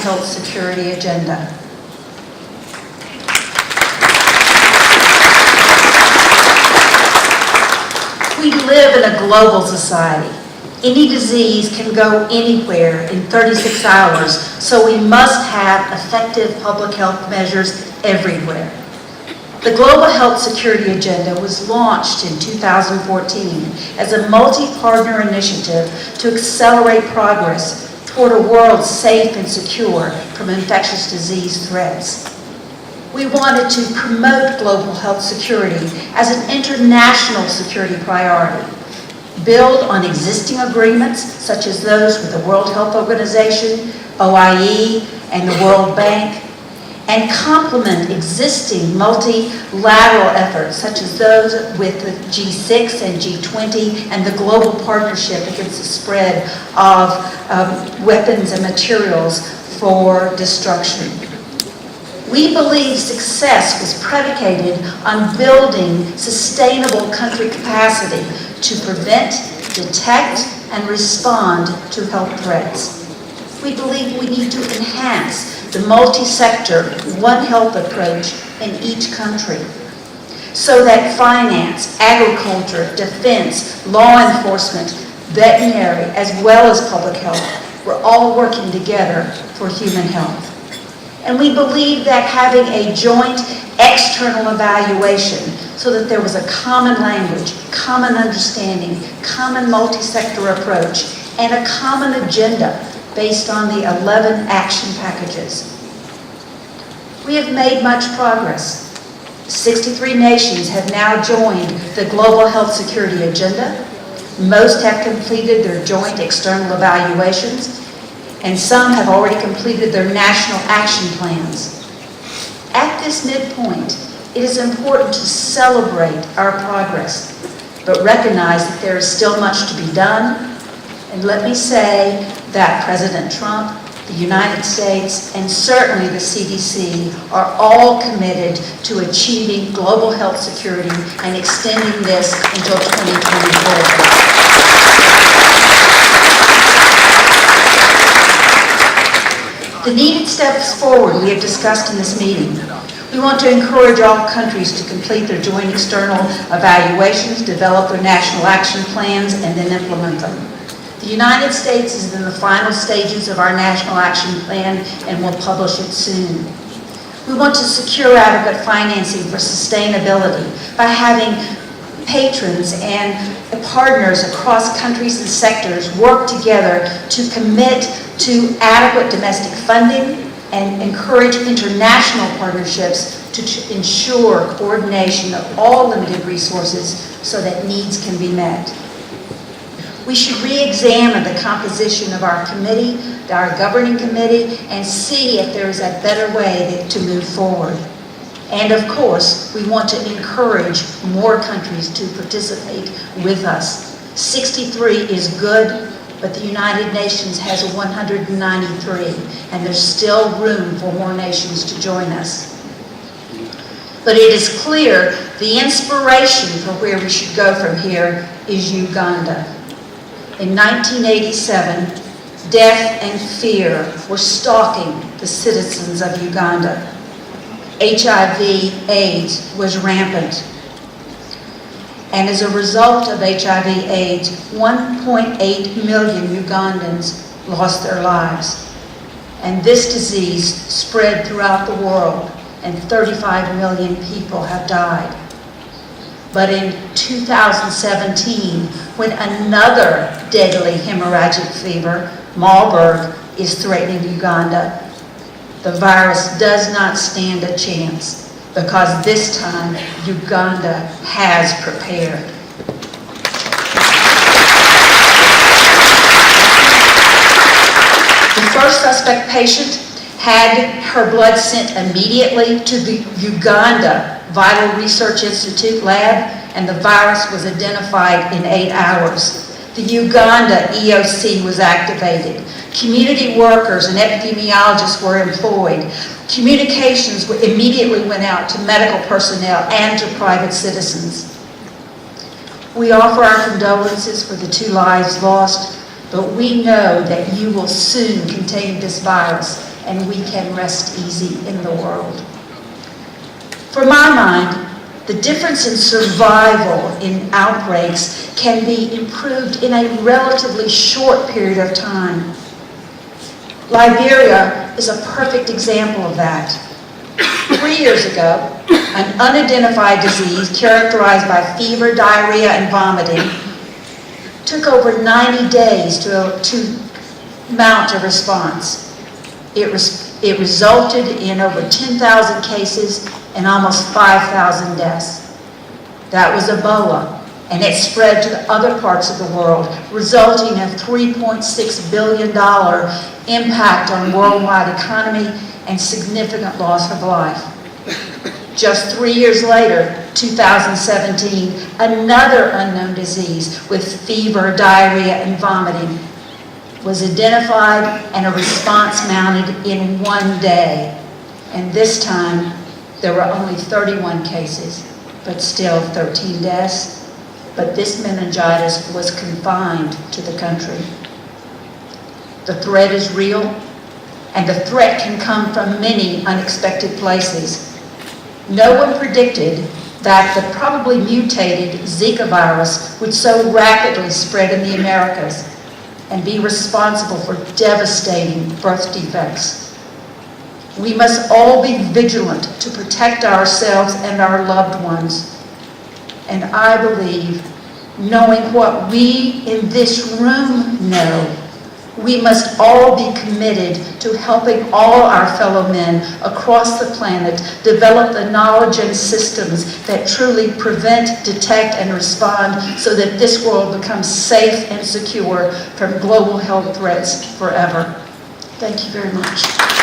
health security agenda. We live in a global society. Any disease can go anywhere in 36 hours, so we must have effective public health measures everywhere. The Global Health Security Agenda was launched in 2014 as a multi-partner initiative to accelerate progress toward a world safe and secure from infectious disease threats. We wanted to promote global health security as an international security priority, build on existing agreements such as those with the World Health Organization, OIE, and the World Bank, and complement existing multilateral efforts such as those with the G6 and G20 and the global partnership against the spread of weapons and materials for destruction. We believe success was predicated on building sustainable country capacity to prevent, detect, and respond to health threats. We believe we need to enhance the multi-sector One Health approach in each country so that finance, agriculture, defense, law enforcement, veterinary, as well as public health, we're all working together for human health. And we believe that having a joint external evaluation so that there was a common language, common understanding, common multi-sector approach, and a common agenda based on the 11 action packages. We have made much progress. 63 nations have now joined the Global Health Security Agenda. Most have completed their joint external evaluations, and some have already completed their national action plans. At this midpoint, it is important to celebrate our progress, but recognize that there is still much to be done. And let me say that President Trump, the United States, and certainly the CDC are all committed to achieving global health security and extending this until 2024. The needed steps forward we have discussed in this meeting. We want to encourage all countries to complete their joint external evaluations, develop their national action plans, and then implement them. The United States is in the final stages of our national action plan and will publish it soon. We want to secure adequate financing for sustainability by having patrons and partners across countries and sectors work together to commit to adequate domestic funding and encourage international partnerships to ensure coordination of all limited resources so that needs can be met. We should re-examine the composition of our committee, our governing committee, and see if there is a better way to move forward. And of course, we want to encourage more countries to participate with us. 63 is good, but the United Nations has 193, and there's still room for more nations to join us. But it is clear the inspiration for where we should go from here is Uganda. In 1987, death and fear were stalking the citizens of Uganda. HIV/AIDS was rampant. And as a result of HIV/AIDS, 1.8 million Ugandans lost their lives. And this disease spread throughout the world, and 35 million people have died. But in 2017, when another deadly hemorrhagic fever, Marburg, is threatening Uganda, the virus does not stand a chance because this time Uganda has prepared. The first suspect patient had her blood sent immediately to the Uganda Vital Research Institute lab, and the virus was identified in 8 hours. The Uganda EOC was activated. Community workers and epidemiologists were employed. Communications immediately went out to medical personnel and to private citizens. We offer our condolences for the 2 lives lost, but we know that you will soon contain this virus and we can rest easy in the world. For my mind, the difference in survival in outbreaks can be improved in a relatively short period of time. Liberia is a perfect example of that. 3 years ago, an unidentified disease characterized by fever, diarrhea, and vomiting took over 90 days to mount a response. It resulted in over 10,000 cases and almost 5,000 deaths. That was Ebola, and it spread to the other parts of the world, resulting in a $3.6 billion impact on worldwide economy and significant loss of life. Just 3 years later, 2017, another unknown disease with fever, diarrhea, and vomiting was identified and a response mounted in 1 day. And this time, there were only 31 cases, but still 13 deaths. But this meningitis was confined to the country. The threat is real, and the threat can come from many unexpected places. No one predicted that the probably mutated Zika virus would so rapidly spread in the Americas and be responsible for devastating birth defects. We must all be vigilant to protect ourselves and our loved ones. And I believe, knowing what we in this room know, we must all be committed to helping all our fellow men across the planet develop the knowledge and systems that truly prevent, detect, and respond so that this world becomes safe and secure from global health threats forever. Thank you very much.